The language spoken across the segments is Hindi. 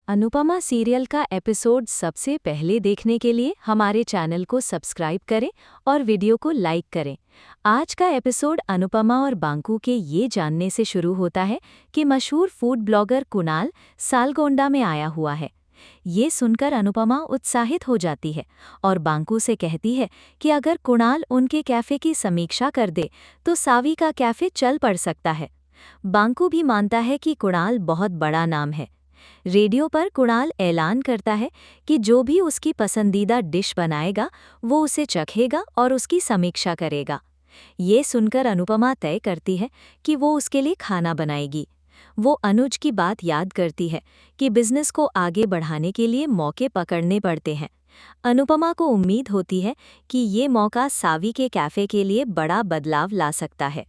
अनुपमा सीरियल का एपिसोड सबसे पहले देखने के लिए हमारे चैनल को सब्सक्राइब करें और वीडियो को लाइक करें। आज का एपिसोड अनुपमा और बांकू के ये जानने से शुरू होता है कि मशहूर फूड ब्लॉगर कुणाल सालगोंडा में आया हुआ है। ये सुनकर अनुपमा उत्साहित हो जाती है और बांकू से कहती है कि अगर कुणाल उनके कैफ़े की समीक्षा कर दे तो सावी का कैफ़े चल पड़ सकता है। बांकू भी मानता है कि कुणाल बहुत बड़ा नाम है। रेडियो पर कुणाल ऐलान करता है कि जो भी उसकी पसंदीदा डिश बनाएगा वो उसे चखेगा और उसकी समीक्षा करेगा। ये सुनकर अनुपमा तय करती है कि वो उसके लिए खाना बनाएगी। वो अनुज की बात याद करती है कि बिजनेस को आगे बढ़ाने के लिए मौके पकड़ने पड़ते हैं। अनुपमा को उम्मीद होती है कि ये मौका सावी के कैफ़े के लिए बड़ा बदलाव ला सकता है।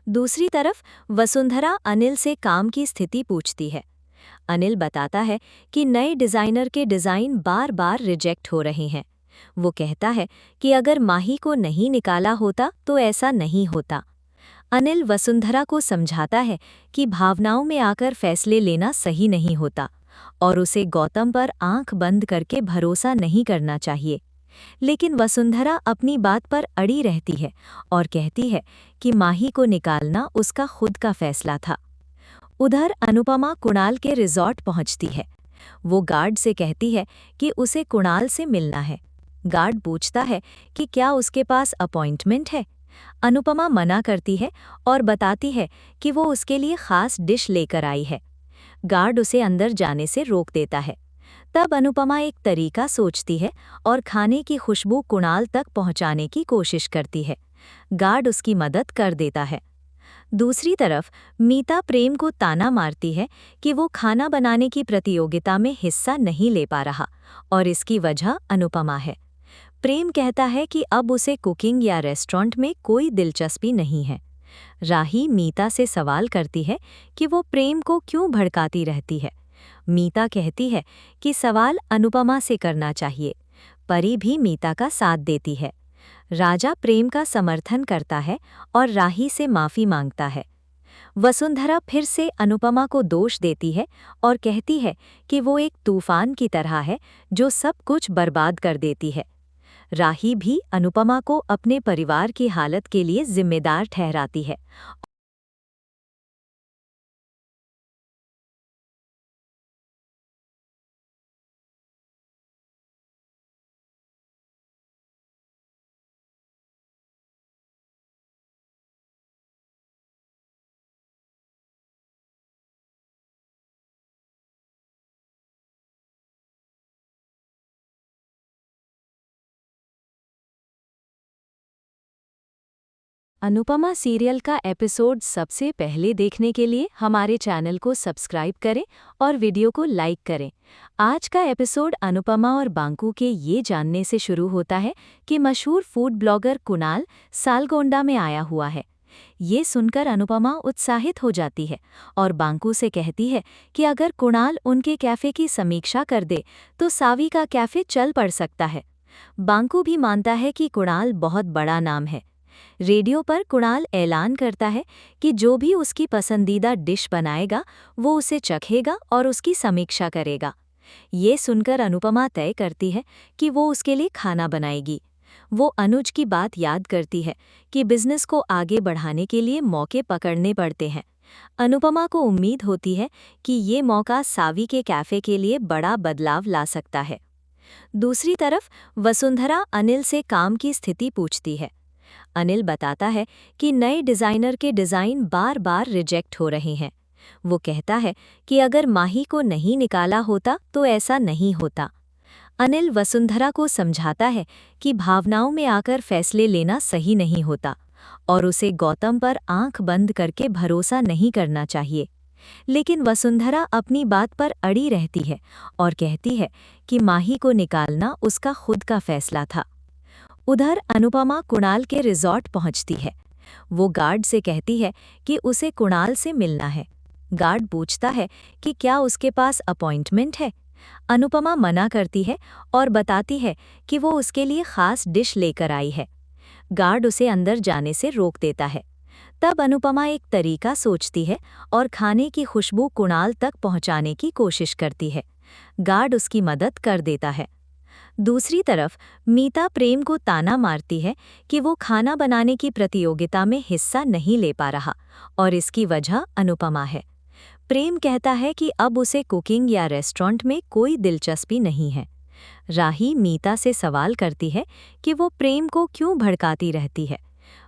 दूसरी तरफ वसुंधरा अनिल से काम की स्थिति पूछती है। अनिल बताता है कि नए डिज़ाइनर के डिज़ाइन बार बार रिजेक्ट हो रहे हैं। वो कहता है कि अगर माही को नहीं निकाला होता तो ऐसा नहीं होता। अनिल वसुंधरा को समझाता है कि भावनाओं में आकर फैसले लेना सही नहीं होता और उसे गौतम पर आंख बंद करके भरोसा नहीं करना चाहिए। लेकिन वसुंधरा अपनी बात पर अड़ी रहती है और कहती है कि माही को निकालना उसका खुद का फैसला था। उधर अनुपमा कुणाल के रिजॉर्ट पहुंचती है। वो गार्ड से कहती है कि उसे कुणाल से मिलना है। गार्ड पूछता है कि क्या उसके पास अपॉइंटमेंट है। अनुपमा मना करती है और बताती है कि वो उसके लिए खास डिश लेकर आई है। गार्ड उसे अंदर जाने से रोक देता है। तब अनुपमा एक तरीका सोचती है और खाने की खुशबू कुणाल तक पहुंचाने की कोशिश करती है। गार्ड उसकी मदद कर देता है। दूसरी तरफ मीता प्रेम को ताना मारती है कि वो खाना बनाने की प्रतियोगिता में हिस्सा नहीं ले पा रहा और इसकी वजह अनुपमा है। प्रेम कहता है कि अब उसे कुकिंग या रेस्टोरेंट में कोई दिलचस्पी नहीं है। राही मीता से सवाल करती है कि वो प्रेम को क्यों भड़काती रहती है। मीता कहती है कि सवाल अनुपमा से करना चाहिए। परी भी मीता का साथ देती है। राजा प्रेम का समर्थन करता है और राही से माफ़ी मांगता है। वसुंधरा फिर से अनुपमा को दोष देती है और कहती है कि वो एक तूफान की तरह है जो सब कुछ बर्बाद कर देती है। राही भी अनुपमा को अपने परिवार की हालत के लिए जिम्मेदार ठहराती है। अनुपमा सीरियल का एपिसोड सबसे पहले देखने के लिए हमारे चैनल को सब्सक्राइब करें और वीडियो को लाइक करें। आज का एपिसोड अनुपमा और बांकू के ये जानने से शुरू होता है कि मशहूर फूड ब्लॉगर कुणाल सालगोंडा में आया हुआ है। ये सुनकर अनुपमा उत्साहित हो जाती है और बांकू से कहती है कि अगर कुणाल उनके कैफ़े की समीक्षा कर दे तो सावी का कैफ़े चल पड़ सकता है। बांकू भी मानता है कि कुणाल बहुत बड़ा नाम है। रेडियो पर कुणाल ऐलान करता है कि जो भी उसकी पसंदीदा डिश बनाएगा वो उसे चखेगा और उसकी समीक्षा करेगा। ये सुनकर अनुपमा तय करती है कि वो उसके लिए खाना बनाएगी। वो अनुज की बात याद करती है कि बिजनेस को आगे बढ़ाने के लिए मौके पकड़ने पड़ते हैं। अनुपमा को उम्मीद होती है कि ये मौका सावी के कैफ़े के लिए बड़ा बदलाव ला सकता है। दूसरी तरफ वसुंधरा अनिल से काम की स्थिति पूछती है। अनिल बताता है कि नए डिज़ाइनर के डिज़ाइन बार बार रिजेक्ट हो रहे हैं। वो कहता है कि अगर माही को नहीं निकाला होता तो ऐसा नहीं होता। अनिल वसुंधरा को समझाता है कि भावनाओं में आकर फैसले लेना सही नहीं होता और उसे गौतम पर आंख बंद करके भरोसा नहीं करना चाहिए। लेकिन वसुंधरा अपनी बात पर अड़ी रहती है और कहती है कि माही को निकालना उसका खुद का फैसला था। उधर अनुपमा कुणाल के रिजॉर्ट पहुंचती है। वो गार्ड से कहती है कि उसे कुणाल से मिलना है। गार्ड पूछता है कि क्या उसके पास अपॉइंटमेंट है। अनुपमा मना करती है और बताती है कि वो उसके लिए खास डिश लेकर आई है। गार्ड उसे अंदर जाने से रोक देता है। तब अनुपमा एक तरीका सोचती है और खाने की खुशबू कुणाल तक पहुंचाने की कोशिश करती है। गार्ड उसकी मदद कर देता है। दूसरी तरफ मीता प्रेम को ताना मारती है कि वो खाना बनाने की प्रतियोगिता में हिस्सा नहीं ले पा रहा और इसकी वजह अनुपमा है। प्रेम कहता है कि अब उसे कुकिंग या रेस्टोरेंट में कोई दिलचस्पी नहीं है। राही मीता से सवाल करती है कि वो प्रेम को क्यों भड़काती रहती है।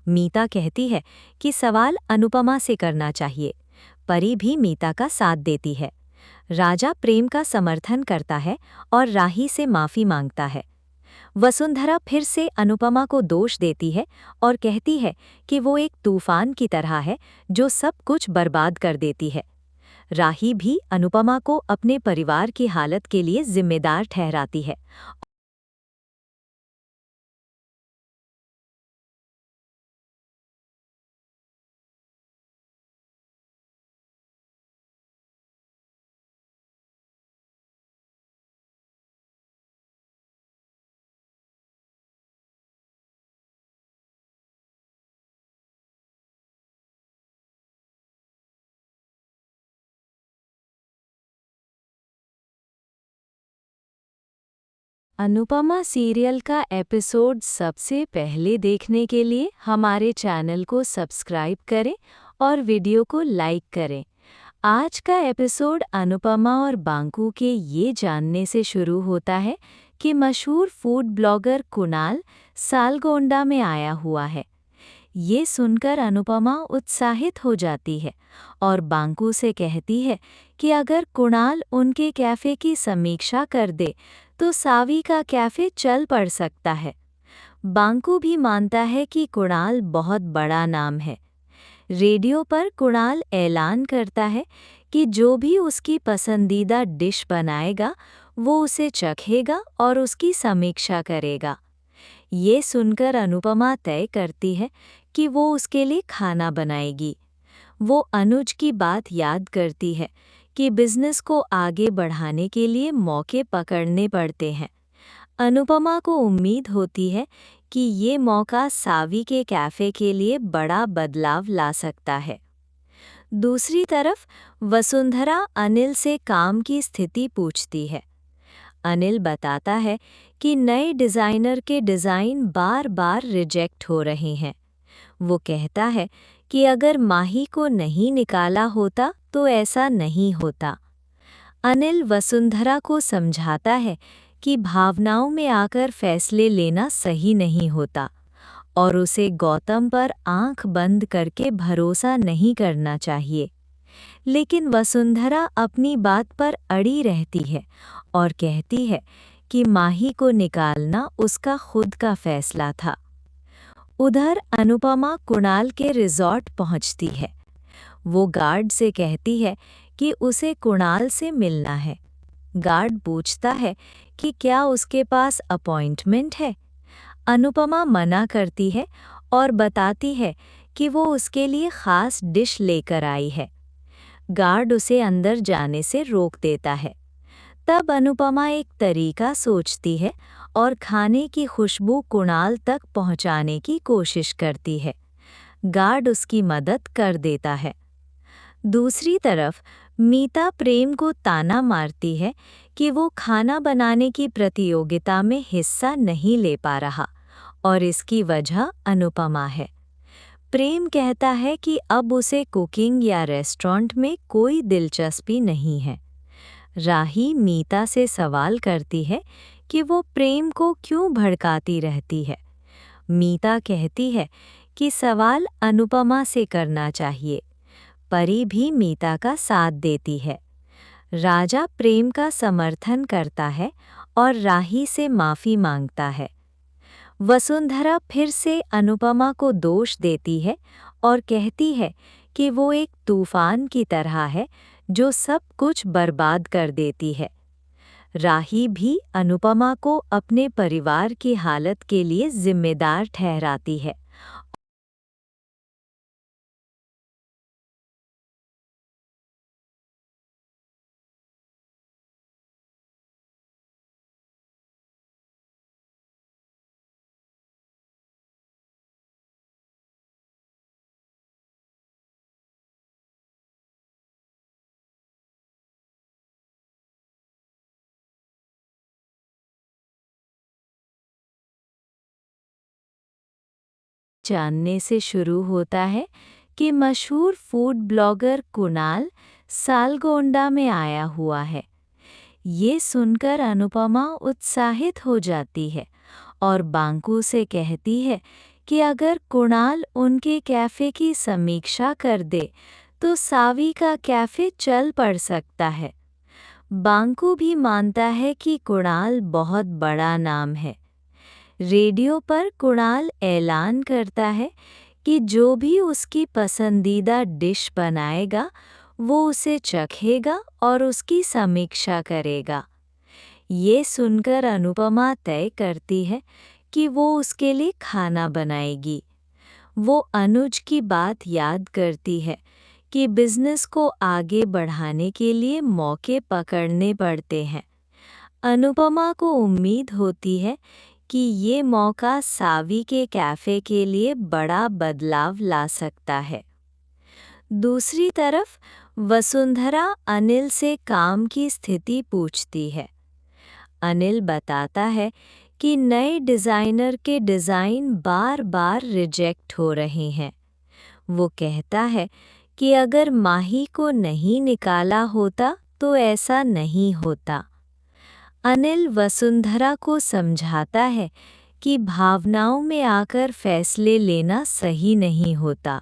मीता कहती है कि सवाल अनुपमा से करना चाहिए। परी भी मीता का साथ देती है। राजा प्रेम का समर्थन करता है और राही से माफी मांगता है। वसुंधरा फिर से अनुपमा को दोष देती है और कहती है कि वो एक तूफान की तरह है जो सब कुछ बर्बाद कर देती है। राही भी अनुपमा को अपने परिवार की हालत के लिए जिम्मेदार ठहराती है। अनुपमा सीरियल का एपिसोड सबसे पहले देखने के लिए हमारे चैनल को सब्सक्राइब करें और वीडियो को लाइक करें। आज का एपिसोड अनुपमा और बांकू के ये जानने से शुरू होता है कि मशहूर फूड ब्लॉगर कुणाल सालगोंडा में आया हुआ है। ये सुनकर अनुपमा उत्साहित हो जाती है और बांकू से कहती है कि अगर कुणाल उनके कैफ़े की समीक्षा कर दे तो सावी का कैफ़े चल पड़ सकता है। बांकू भी मानता है कि कुणाल बहुत बड़ा नाम है। रेडियो पर कुणाल ऐलान करता है कि जो भी उसकी पसंदीदा डिश बनाएगा वो उसे चखेगा और उसकी समीक्षा करेगा। ये सुनकर अनुपमा तय करती है कि वो उसके लिए खाना बनाएगी। वो अनुज की बात याद करती है कि बिजनेस को आगे बढ़ाने के लिए मौके पकड़ने पड़ते हैं। अनुपमा को उम्मीद होती है कि ये मौका सावी के कैफ़े के लिए बड़ा बदलाव ला सकता है। दूसरी तरफ वसुंधरा अनिल से काम की स्थिति पूछती है। अनिल बताता है कि नए डिज़ाइनर के डिज़ाइन बार-बार रिजेक्ट हो रहे हैं। वो कहता है कि अगर माही को नहीं निकाला होता तो ऐसा नहीं होता। अनिल वसुंधरा को समझाता है कि भावनाओं में आकर फैसले लेना सही नहीं होता और उसे गौतम पर आंख बंद करके भरोसा नहीं करना चाहिए। लेकिन वसुंधरा अपनी बात पर अड़ी रहती है और कहती है कि माही को निकालना उसका खुद का फैसला था। उधर अनुपमा कुणाल के रिजॉर्ट पहुंचती है। वो गार्ड से कहती है कि उसे कुणाल से मिलना है। गार्ड पूछता है कि क्या उसके पास अपॉइंटमेंट है। अनुपमा मना करती है और बताती है कि वो उसके लिए खास डिश लेकर आई है। गार्ड उसे अंदर जाने से रोक देता है। तब अनुपमा एक तरीका सोचती है और खाने की खुशबू कुणाल तक पहुंचाने की कोशिश करती है। गार्ड उसकी मदद कर देता है। दूसरी तरफ मीता प्रेम को ताना मारती है कि वो खाना बनाने की प्रतियोगिता में हिस्सा नहीं ले पा रहा और इसकी वजह अनुपमा है। प्रेम कहता है कि अब उसे कुकिंग या रेस्टोरेंट में कोई दिलचस्पी नहीं है। राही मीता से सवाल करती है कि वो प्रेम को क्यों भड़काती रहती है। मीता कहती है कि सवाल अनुपमा से करना चाहिए। परी भी मीता का साथ देती है। राजा प्रेम का समर्थन करता है और राही से माफी मांगता है। वसुंधरा फिर से अनुपमा को दोष देती है और कहती है कि वो एक तूफान की तरह है जो सब कुछ बर्बाद कर देती है। राही भी अनुपमा को अपने परिवार की हालत के लिए जिम्मेदार ठहराती है। जानने से शुरू होता है कि मशहूर फूड ब्लॉगर कुणाल सालगोंडा में आया हुआ है। ये सुनकर अनुपमा उत्साहित हो जाती है और बांकू से कहती है कि अगर कुणाल उनके कैफ़े की समीक्षा कर दे तो सावी का कैफ़े चल पड़ सकता है। बांकू भी मानता है कि कुणाल बहुत बड़ा नाम है। रेडियो पर कुणाल ऐलान करता है कि जो भी उसकी पसंदीदा डिश बनाएगा वो उसे चखेगा और उसकी समीक्षा करेगा। ये सुनकर अनुपमा तय करती है कि वो उसके लिए खाना बनाएगी। वो अनुज की बात याद करती है कि बिजनेस को आगे बढ़ाने के लिए मौके पकड़ने पड़ते हैं। अनुपमा को उम्मीद होती है कि ये मौका सावी के कैफ़े के लिए बड़ा बदलाव ला सकता है। दूसरी तरफ वसुंधरा अनिल से काम की स्थिति पूछती है। अनिल बताता है कि नए डिज़ाइनर के डिज़ाइन बार-बार रिजेक्ट हो रहे हैं। वो कहता है कि अगर माही को नहीं निकाला होता तो ऐसा नहीं होता। अनिल वसुंधरा को समझाता है कि भावनाओं में आकर फैसले लेना सही नहीं होता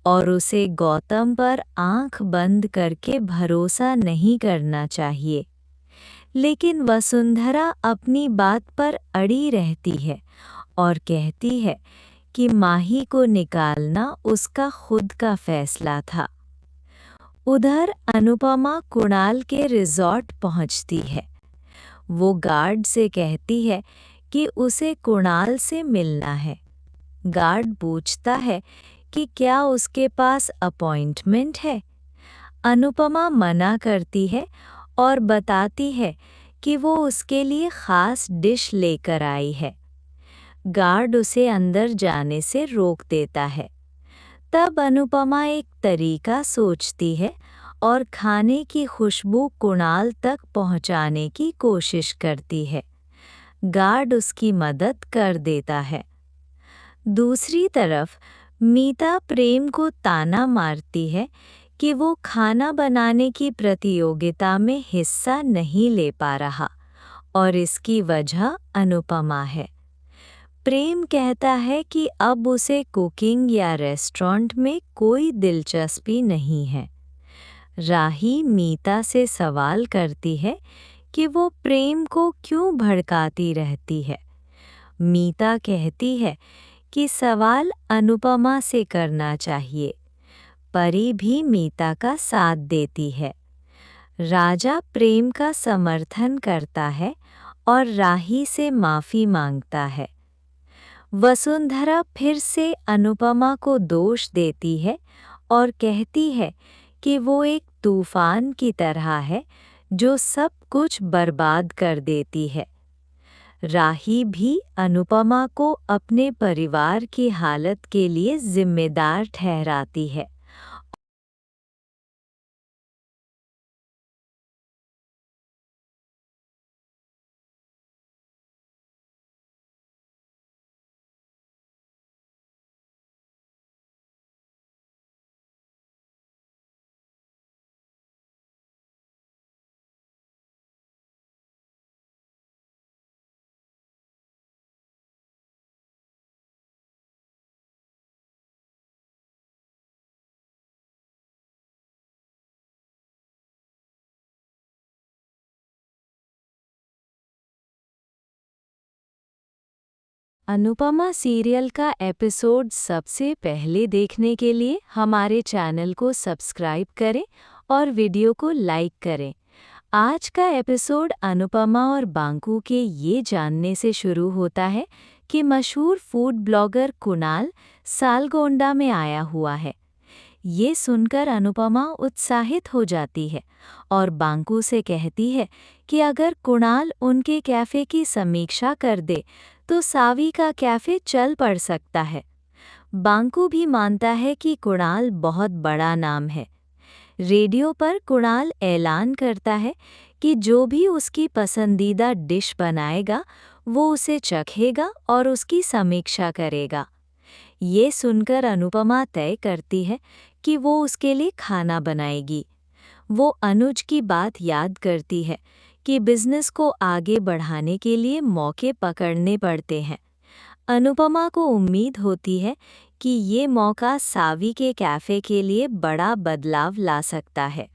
और उसे गौतम पर आंख बंद करके भरोसा नहीं करना चाहिए। लेकिन वसुंधरा अपनी बात पर अड़ी रहती है और कहती है कि माही को निकालना उसका खुद का फैसला था। उधर अनुपमा कुणाल के रिजॉर्ट पहुंचती है। वो गार्ड से कहती है कि उसे कुणाल से मिलना है। गार्ड पूछता है कि क्या उसके पास अपॉइंटमेंट है। अनुपमा मना करती है और बताती है कि वो उसके लिए ख़ास डिश लेकर आई है। गार्ड उसे अंदर जाने से रोक देता है। तब अनुपमा एक तरीका सोचती है और खाने की खुशबू कुणाल तक पहुंचाने की कोशिश करती है। गार्ड उसकी मदद कर देता है। दूसरी तरफ मीता प्रेम को ताना मारती है कि वो खाना बनाने की प्रतियोगिता में हिस्सा नहीं ले पा रहा और इसकी वजह अनुपमा है। प्रेम कहता है कि अब उसे कुकिंग या रेस्टोरेंट में कोई दिलचस्पी नहीं है। राही मीता से सवाल करती है कि वो प्रेम को क्यों भड़काती रहती है। मीता कहती है कि सवाल अनुपमा से करना चाहिए। परी भी मीता का साथ देती है। राजा प्रेम का समर्थन करता है और राही से माफ़ी मांगता है। वसुंधरा फिर से अनुपमा को दोष देती है और कहती है कि वो एक तूफान की तरह है जो सब कुछ बर्बाद कर देती है। राही भी अनुपमा को अपने परिवार की हालत के लिए जिम्मेदार ठहराती है। अनुपमा सीरियल का एपिसोड सबसे पहले देखने के लिए हमारे चैनल को सब्सक्राइब करें और वीडियो को लाइक करें। आज का एपिसोड अनुपमा और बांकू के ये जानने से शुरू होता है कि मशहूर फूड ब्लॉगर कुणाल सालगोंडा में आया हुआ है। ये सुनकर अनुपमा उत्साहित हो जाती है और बांकू से कहती है कि अगर कुणाल उनके कैफ़े की समीक्षा कर दे तो सावी का कैफ़े चल पड़ सकता है। बांकू भी मानता है कि कुणाल बहुत बड़ा नाम है। रेडियो पर कुणाल ऐलान करता है कि जो भी उसकी पसंदीदा डिश बनाएगा वो उसे चखेगा और उसकी समीक्षा करेगा। ये सुनकर अनुपमा तय करती है कि वो उसके लिए खाना बनाएगी। वो अनुज की बात याद करती है कि बिजनेस को आगे बढ़ाने के लिए मौके पकड़ने पड़ते हैं। अनुपमा को उम्मीद होती है कि ये मौका सावी के कैफ़े के लिए बड़ा बदलाव ला सकता है।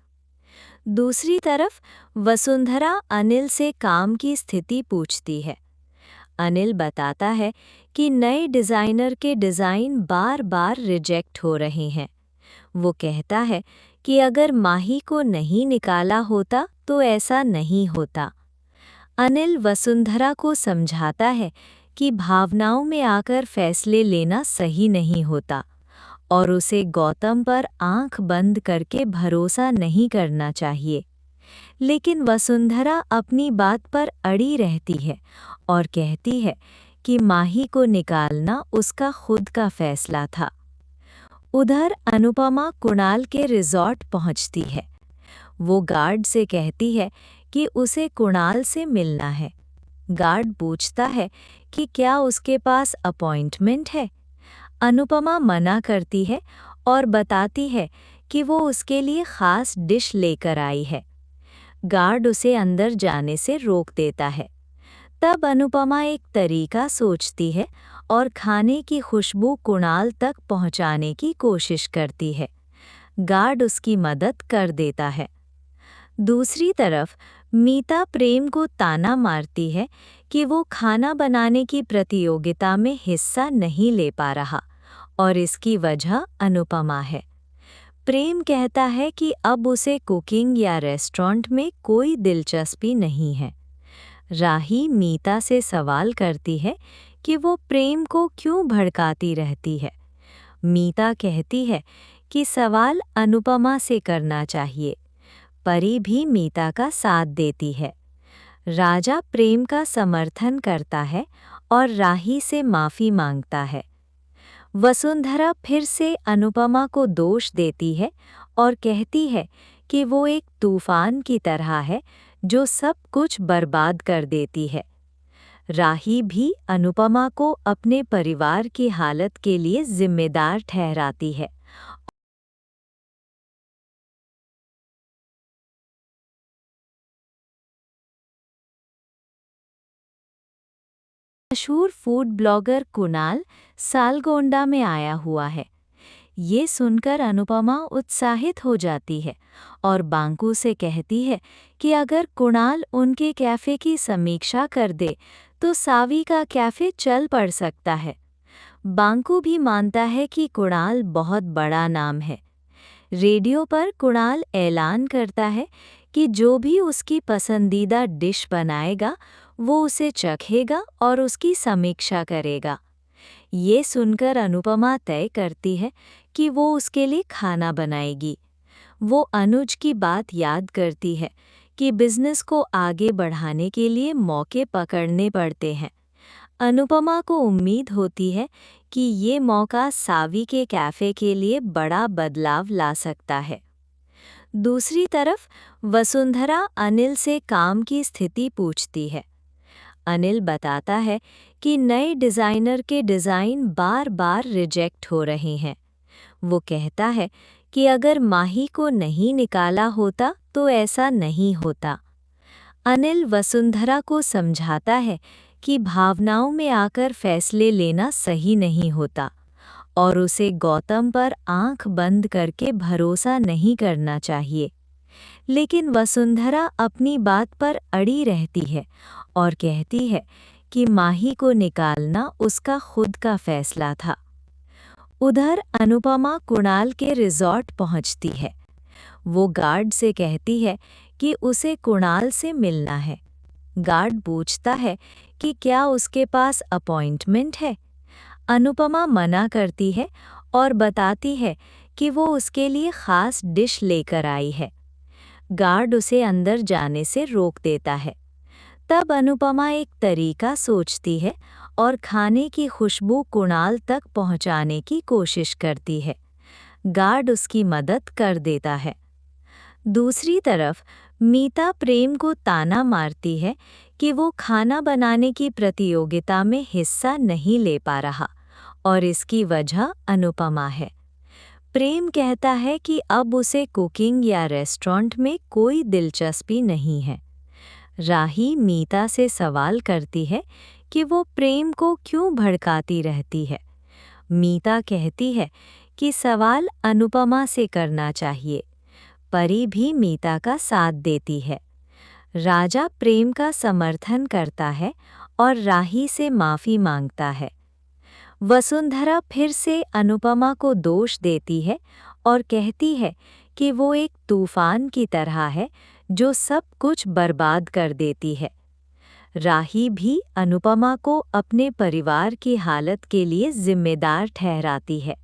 दूसरी तरफ वसुंधरा अनिल से काम की स्थिति पूछती है। अनिल बताता है कि नए डिज़ाइनर के डिज़ाइन बार-बार रिजेक्ट हो रहे हैं। वो कहता है कि अगर माही को नहीं निकाला होता तो ऐसा नहीं होता। अनिल वसुंधरा को समझाता है कि भावनाओं में आकर फैसले लेना सही नहीं होता और उसे गौतम पर आंख बंद करके भरोसा नहीं करना चाहिए। लेकिन वसुंधरा अपनी बात पर अड़ी रहती है और कहती है कि माही को निकालना उसका खुद का फैसला था। उधर अनुपमा कुणाल के रिजॉर्ट पहुंचती है। वो गार्ड से कहती है कि उसे कुणाल से मिलना है। गार्ड पूछता है कि क्या उसके पास अपॉइंटमेंट है। अनुपमा मना करती है और बताती है कि वो उसके लिए खास डिश लेकर आई है। गार्ड उसे अंदर जाने से रोक देता है। तब अनुपमा एक तरीका सोचती है और खाने की खुशबू कुणाल तक पहुंचाने की कोशिश करती है। गार्ड उसकी मदद कर देता है। दूसरी तरफ मीता प्रेम को ताना मारती है कि वो खाना बनाने की प्रतियोगिता में हिस्सा नहीं ले पा रहा और इसकी वजह अनुपमा है। प्रेम कहता है कि अब उसे कुकिंग या रेस्टोरेंट में कोई दिलचस्पी नहीं है। राही मीता से सवाल करती है कि वो प्रेम को क्यों भड़काती रहती है। मीता कहती है कि सवाल अनुपमा से करना चाहिए। परी भी मीता का साथ देती है। राजा प्रेम का समर्थन करता है और राही से माफ़ी मांगता है। वसुंधरा फिर से अनुपमा को दोष देती है और कहती है कि वो एक तूफान की तरह है जो सब कुछ बर्बाद कर देती है। राही भी अनुपमा को अपने परिवार की हालत के लिए जिम्मेदार ठहराती है। मशहूर फूड ब्लॉगर कुणाल सालगोंडा में आया हुआ है। ये सुनकर अनुपमा उत्साहित हो जाती है और बांकू से कहती है कि अगर कुणाल उनके कैफ़े की समीक्षा कर दे तो सावी का कैफ़े चल पड़ सकता है। बांकू भी मानता है कि कुणाल बहुत बड़ा नाम है। रेडियो पर कुणाल ऐलान करता है कि जो भी उसकी पसंदीदा डिश बनाएगा वो उसे चखेगा और उसकी समीक्षा करेगा। ये सुनकर अनुपमा तय करती है कि वो उसके लिए खाना बनाएगी। वो अनुज की बात याद करती है कि बिजनेस को आगे बढ़ाने के लिए मौके पकड़ने पड़ते हैं। अनुपमा को उम्मीद होती है कि ये मौका सावी के कैफ़े के लिए बड़ा बदलाव ला सकता है। दूसरी तरफ वसुंधरा अनिल से काम की स्थिति पूछती है। अनिल बताता है कि नए डिज़ाइनर के डिज़ाइन बार-बार रिजेक्ट हो रहे हैं। वो कहता है कि अगर माही को नहीं निकाला होता तो ऐसा नहीं होता। अनिल वसुंधरा को समझाता है कि भावनाओं में आकर फैसले लेना सही नहीं होता और उसे गौतम पर आंख बंद करके भरोसा नहीं करना चाहिए। लेकिन वसुंधरा अपनी बात पर अड़ी रहती है और कहती है कि माही को निकालना उसका खुद का फैसला था। उधर अनुपमा कुणाल के रिजॉर्ट पहुंचती है। वो गार्ड से कहती है कि उसे कुणाल से मिलना है। गार्ड पूछता है कि क्या उसके पास अपॉइंटमेंट है। अनुपमा मना करती है और बताती है कि वो उसके लिए खास डिश लेकर आई है। गार्ड उसे अंदर जाने से रोक देता है। तब अनुपमा एक तरीका सोचती है और खाने की खुशबू कुणाल तक पहुंचाने की कोशिश करती है। गार्ड उसकी मदद कर देता है। दूसरी तरफ मीता प्रेम को ताना मारती है कि वो खाना बनाने की प्रतियोगिता में हिस्सा नहीं ले पा रहा और इसकी वजह अनुपमा है। प्रेम कहता है कि अब उसे कुकिंग या रेस्टोरेंट में कोई दिलचस्पी नहीं है। राही मीता से सवाल करती है कि वो प्रेम को क्यों भड़काती रहती है। मीता कहती है कि सवाल अनुपमा से करना चाहिए। परी भी मीता का साथ देती है। राजा प्रेम का समर्थन करता है और राही से माफ़ी मांगता है। वसुंधरा फिर से अनुपमा को दोष देती है और कहती है कि वो एक तूफान की तरह है जो सब कुछ बर्बाद कर देती है। राही भी अनुपमा को अपने परिवार की हालत के लिए जिम्मेदार ठहराती है।